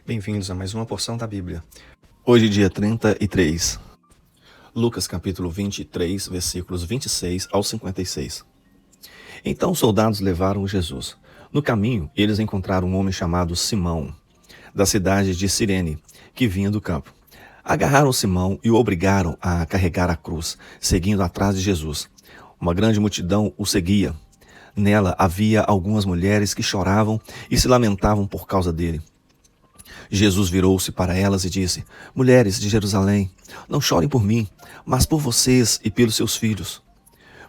Bem-vindos a mais uma porção da Bíblia. Hoje, dia 33. Lucas capítulo 23, versículos 26 ao 56. Então os soldados levaram Jesus. No caminho, eles encontraram um homem chamado Simão, da cidade de Cirene, que vinha do campo. Agarraram Simão e o obrigaram a carregar a cruz, seguindo atrás de Jesus. Uma grande multidão o seguia. Nela havia algumas mulheres que choravam e se lamentavam por causa dele. Jesus virou-se para elas e disse: Mulheres de Jerusalém, não chorem por mim, mas por vocês e pelos seus filhos.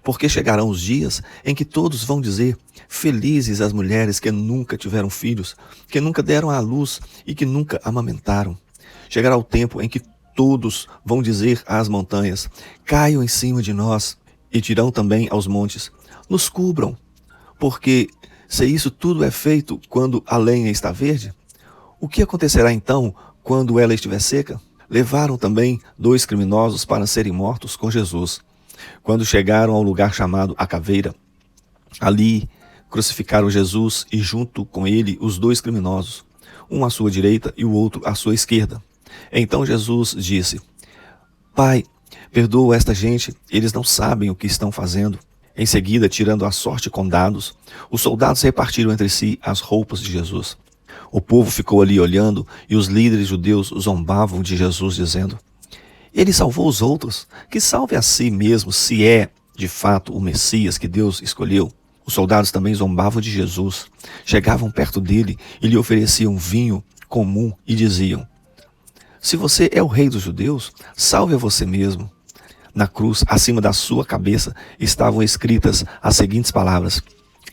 Porque chegarão os dias em que todos vão dizer: Felizes as mulheres que nunca tiveram filhos, que nunca deram à luz e que nunca amamentaram. Chegará o tempo em que todos vão dizer às montanhas: Caiam em cima de nós, e dirão também aos montes: Nos cubram. Porque se isso tudo é feito quando a lenha está verde, o que acontecerá então quando ela estiver seca? Levaram também 2 criminosos para serem mortos com Jesus. Quando chegaram ao lugar chamado A Caveira, ali crucificaram Jesus e junto com ele os 2 criminosos, um à sua direita e o outro à sua esquerda. Então Jesus disse: Pai, perdoa esta gente, eles não sabem o que estão fazendo. Em seguida, tirando a sorte com dados, os soldados repartiram entre si as roupas de Jesus. O povo ficou ali olhando e os líderes judeus zombavam de Jesus, dizendo: Ele salvou os outros, que salve a si mesmo, se é, de fato, o Messias que Deus escolheu. Os soldados também zombavam de Jesus. Chegavam perto dele e lhe ofereciam vinho comum e diziam: Se você é o rei dos judeus, salve a você mesmo. Na cruz, acima da sua cabeça, estavam escritas as seguintes palavras: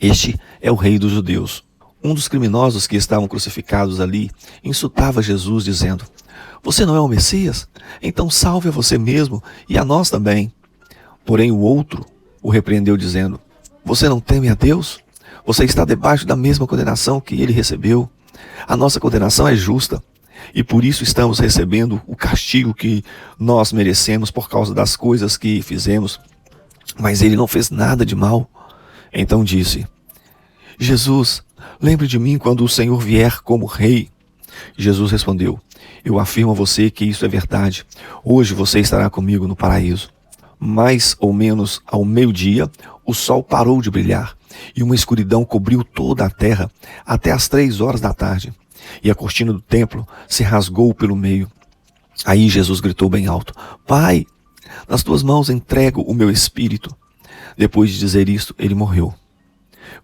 Este é o rei dos judeus. Um dos criminosos que estavam crucificados ali insultava Jesus, dizendo: Você não é o Messias? Então salve a você mesmo e a nós também. Porém o outro o repreendeu, dizendo: Você não teme a Deus? Você está debaixo da mesma condenação que ele recebeu. A nossa condenação é justa, e por isso estamos recebendo o castigo que nós merecemos por causa das coisas que fizemos. Mas ele não fez nada de mal. Então disse: Jesus, lembre de mim quando o Senhor vier como rei. Jesus respondeu: Eu afirmo a você que isso é verdade. Hoje você estará comigo no paraíso. Mais ou menos ao meio-dia, o sol parou de brilhar e uma escuridão cobriu toda a terra até às 3 horas da tarde. E a cortina do templo se rasgou pelo meio. Aí Jesus gritou bem alto: Pai, nas tuas mãos entrego o meu espírito. Depois de dizer isto, ele morreu.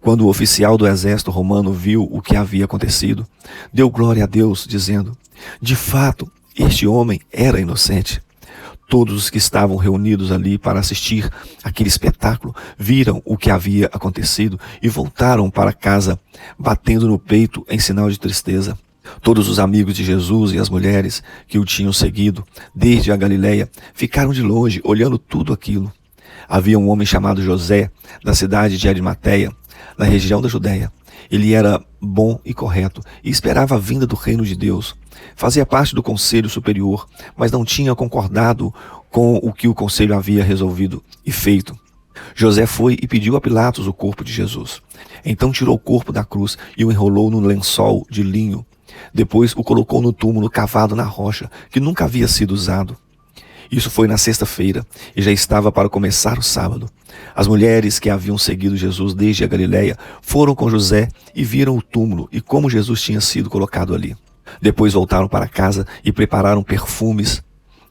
Quando o oficial do exército romano viu o que havia acontecido, deu glória a Deus, dizendo: De fato, este homem era inocente. Todos os que estavam reunidos ali para assistir aquele espetáculo viram o que havia acontecido e voltaram para casa, batendo no peito em sinal de tristeza. Todos os amigos de Jesus e as mulheres que o tinham seguido desde a Galileia ficaram de longe, olhando tudo aquilo. Havia um homem chamado José, da cidade de Arimateia, na região da Judéia. Ele era bom e correto e esperava a vinda do reino de Deus. Fazia parte do conselho superior, mas não tinha concordado com o que o conselho havia resolvido e feito. José foi e pediu a Pilatos o corpo de Jesus. Então tirou o corpo da cruz e o enrolou num lençol de linho. Depois o colocou no túmulo cavado na rocha, que nunca havia sido usado. Isso foi na sexta-feira, e já estava para começar o sábado. As mulheres que haviam seguido Jesus desde a Galileia foram com José e viram o túmulo e como Jesus tinha sido colocado ali. Depois voltaram para casa e prepararam perfumes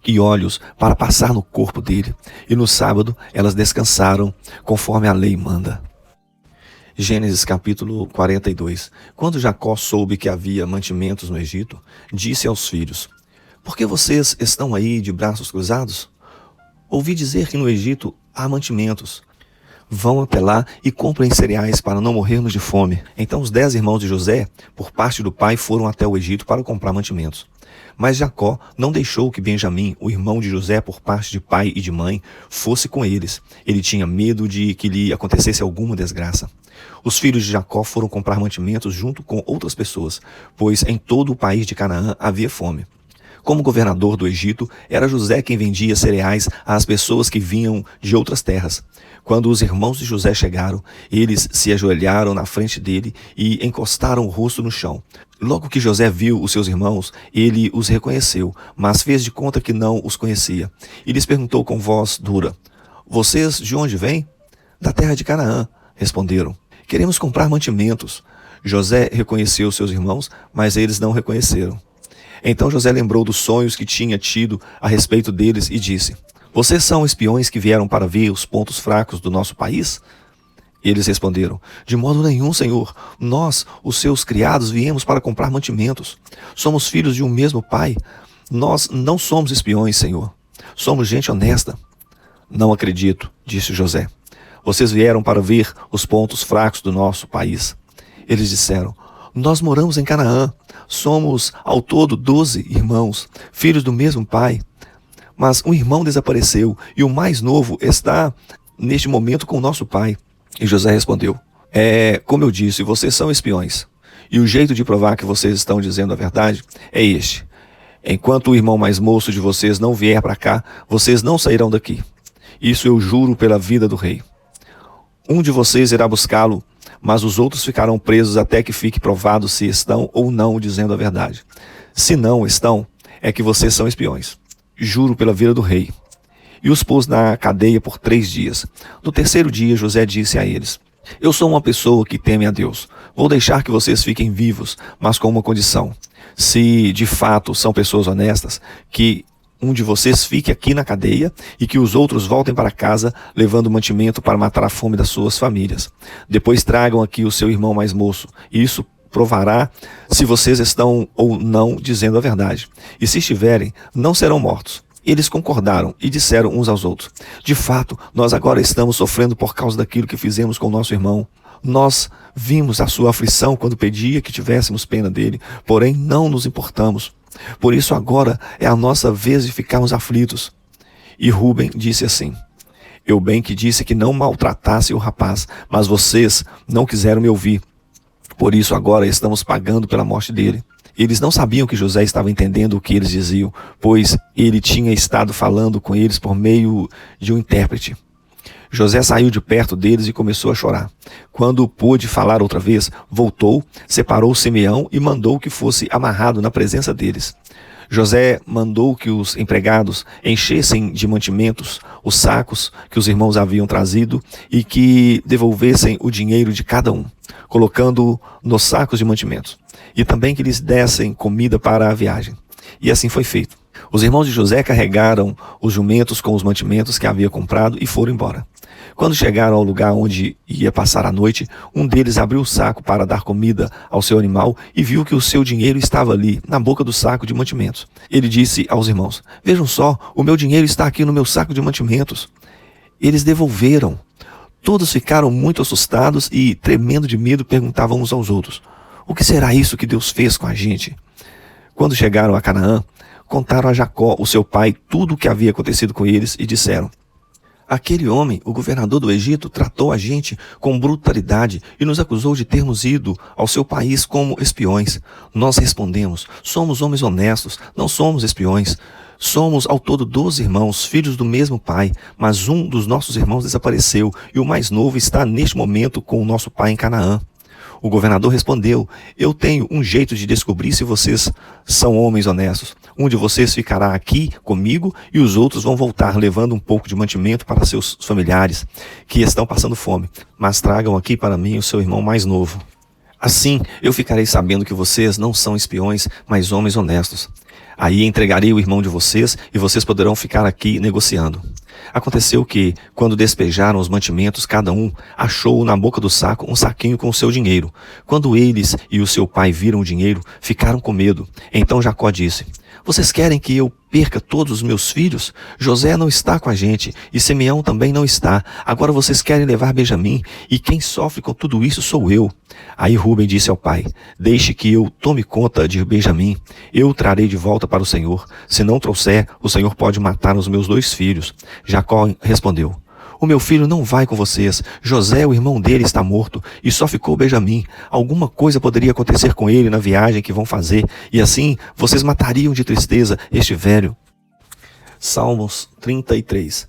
e óleos para passar no corpo dele. E no sábado elas descansaram, conforme a lei manda. Gênesis capítulo 42. Quando Jacó soube que havia mantimentos no Egito, disse aos filhos: Por que vocês estão aí de braços cruzados? Ouvi dizer que no Egito há mantimentos. Vão até lá e comprem cereais para não morrermos de fome. Então os 10 irmãos de José, por parte do pai, foram até o Egito para comprar mantimentos. Mas Jacó não deixou que Benjamim, o irmão de José por parte de pai e de mãe, fosse com eles. Ele tinha medo de que lhe acontecesse alguma desgraça. Os filhos de Jacó foram comprar mantimentos junto com outras pessoas, pois em todo o país de Canaã havia fome. Como governador do Egito, era José quem vendia cereais às pessoas que vinham de outras terras. Quando os irmãos de José chegaram, eles se ajoelharam na frente dele e encostaram o rosto no chão. Logo que José viu os seus irmãos, ele os reconheceu, mas fez de conta que não os conhecia. E lhes perguntou com voz dura: "Vocês de onde vêm?" "Da terra de Canaã", responderam. "Queremos comprar mantimentos." José reconheceu seus irmãos, mas eles não reconheceram. Então José lembrou dos sonhos que tinha tido a respeito deles e disse: "Vocês são espiões que vieram para ver os pontos fracos do nosso país?" Eles responderam: "De modo nenhum, Senhor. Nós, os seus criados, viemos para comprar mantimentos. Somos filhos de um mesmo pai. Nós não somos espiões, Senhor. Somos gente honesta." "Não acredito", disse José. "Vocês vieram para ver os pontos fracos do nosso país." Eles disseram: "Nós moramos em Canaã. Somos, ao todo, 12 irmãos, filhos do mesmo pai. Mas um irmão desapareceu e o mais novo está, neste momento, com o nosso pai." E José respondeu: "Como eu disse, vocês são espiões. E o jeito de provar que vocês estão dizendo a verdade é este: enquanto o irmão mais moço de vocês não vier para cá, vocês não sairão daqui. Isso eu juro pela vida do rei. Um de vocês irá buscá-lo, mas os outros ficarão presos até que fique provado se estão ou não dizendo a verdade. Se não estão, é que vocês são espiões. Juro pela vida do rei." E os pôs na cadeia por 3 dias. No terceiro dia, José disse a eles: "Eu sou uma pessoa que teme a Deus. Vou deixar que vocês fiquem vivos, mas com uma condição. Se de fato são pessoas honestas, que um de vocês fique aqui na cadeia e que os outros voltem para casa levando mantimento para matar a fome das suas famílias. Depois tragam aqui o seu irmão mais moço, e isso provará se vocês estão ou não dizendo a verdade. E se estiverem, não serão mortos." Eles concordaram e disseram uns aos outros: "De fato, nós agora estamos sofrendo por causa daquilo que fizemos com o nosso irmão. Nós vimos a sua aflição quando pedia que tivéssemos pena dele, porém não nos importamos. Por isso agora é a nossa vez de ficarmos aflitos." E Rúben disse assim: "Eu bem que disse que não maltratasse o rapaz, mas vocês não quiseram me ouvir. Por isso agora estamos pagando pela morte dele." Eles não sabiam que José estava entendendo o que eles diziam, pois ele tinha estado falando com eles por meio de um intérprete. José saiu de perto deles e começou a chorar. Quando pôde falar outra vez, voltou, separou Simeão e mandou que fosse amarrado na presença deles. José mandou que os empregados enchessem de mantimentos os sacos que os irmãos haviam trazido e que devolvessem o dinheiro de cada um, colocando-o nos sacos de mantimentos, e também que lhes dessem comida para a viagem. E assim foi feito. Os irmãos de José carregaram os jumentos com os mantimentos que havia comprado e foram embora. Quando chegaram ao lugar onde ia passar a noite, um deles abriu o saco para dar comida ao seu animal e viu que o seu dinheiro estava ali, na boca do saco de mantimentos. Ele disse aos irmãos: "Vejam só, o meu dinheiro está aqui no meu saco de mantimentos." Eles devolveram. Todos ficaram muito assustados e, tremendo de medo, perguntavam uns aos outros: "O que será isso que Deus fez com a gente?" Quando chegaram a Canaã, contaram a Jacó, o seu pai, tudo o que havia acontecido com eles e disseram: "Aquele homem, o governador do Egito, tratou a gente com brutalidade e nos acusou de termos ido ao seu país como espiões. Nós respondemos: somos homens honestos, não somos espiões. Somos ao todo 12 irmãos, filhos do mesmo pai, mas um dos nossos irmãos desapareceu e o mais novo está neste momento com o nosso pai em Canaã." O governador respondeu: "Eu tenho um jeito de descobrir se vocês são homens honestos. Um de vocês ficará aqui comigo e os outros vão voltar levando um pouco de mantimento para seus familiares que estão passando fome. Mas tragam aqui para mim o seu irmão mais novo. Assim eu ficarei sabendo que vocês não são espiões, mas homens honestos. Aí entregarei o irmão de vocês e vocês poderão ficar aqui negociando." Aconteceu que, quando despejaram os mantimentos, cada um achou na boca do saco um saquinho com o seu dinheiro. Quando eles e o seu pai viram o dinheiro, ficaram com medo. Então Jacó disse: "Vocês querem que eu perca todos os meus filhos? José não está com a gente e Simeão também não está. Agora vocês querem levar Benjamim e quem sofre com tudo isso sou eu." Aí Rúben disse ao pai: "Deixe que eu tome conta de Benjamim. Eu o trarei de volta para o Senhor. Se não trouxer, o Senhor pode matar os meus 2 filhos." Jacó respondeu: O meu filho não vai com vocês. José, o irmão dele, está morto e só ficou Benjamim. Alguma coisa poderia acontecer com ele na viagem que vão fazer e assim vocês matariam de tristeza este velho. Salmos 33.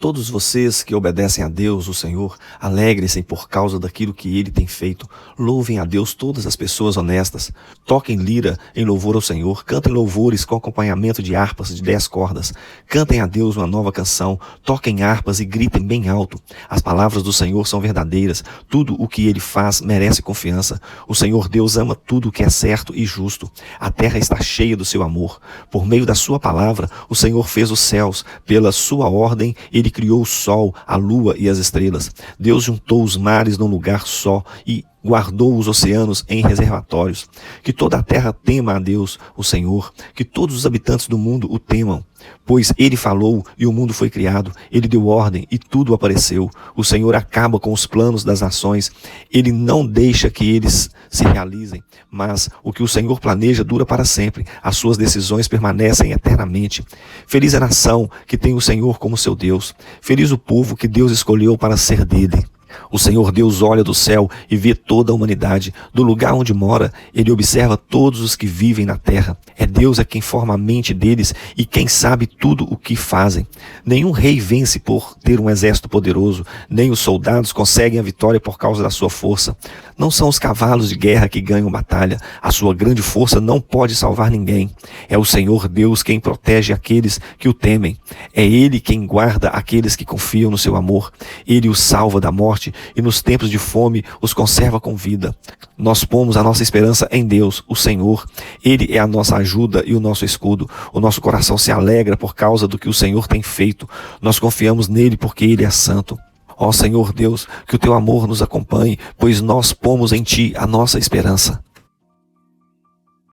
Todos vocês que obedecem a Deus, o Senhor, alegrem-se por causa daquilo que Ele tem feito. Louvem a Deus todas as pessoas honestas. Toquem lira em louvor ao Senhor. Cantem louvores com acompanhamento de harpas de 10 cordas. Cantem a Deus uma nova canção. Toquem harpas e gritem bem alto. As palavras do Senhor são verdadeiras. Tudo o que Ele faz merece confiança. O Senhor Deus ama tudo o que é certo e justo. A terra está cheia do seu amor. Por meio da sua palavra, o Senhor fez os céus. Pela sua ordem, Ele criou o sol, a lua e as estrelas. Deus juntou os mares num lugar só e guardou os oceanos em reservatórios. Que toda a terra tema a Deus, o Senhor. Que todos os habitantes do mundo o temam. Pois Ele falou e o mundo foi criado. Ele deu ordem e tudo apareceu. O Senhor acaba com os planos das nações. Ele não deixa que eles se realizem. Mas o que o Senhor planeja dura para sempre. As suas decisões permanecem eternamente. Feliz a nação que tem o Senhor como seu Deus. Feliz o povo que Deus escolheu para ser dele. O Senhor Deus olha do céu e vê toda a humanidade. Do lugar onde mora, Ele observa todos os que vivem na terra. É Deus quem forma a mente deles e quem sabe tudo o que fazem. Nenhum rei vence por ter um exército poderoso, nem os soldados conseguem a vitória por causa da sua força. Não são os cavalos de guerra que ganham batalha. A sua grande força não pode salvar ninguém. É o Senhor Deus quem protege aqueles que o temem. É Ele quem guarda aqueles que confiam no seu amor. Ele os salva da morte e nos tempos de fome os conserva com vida. Nós pomos a nossa esperança em Deus, o Senhor. Ele é a nossa ajuda e o nosso escudo. O nosso coração se alegra por causa do que o Senhor tem feito. Nós confiamos nele porque Ele é santo. Ó Senhor Deus, que o teu amor nos acompanhe, pois nós pomos em Ti a nossa esperança.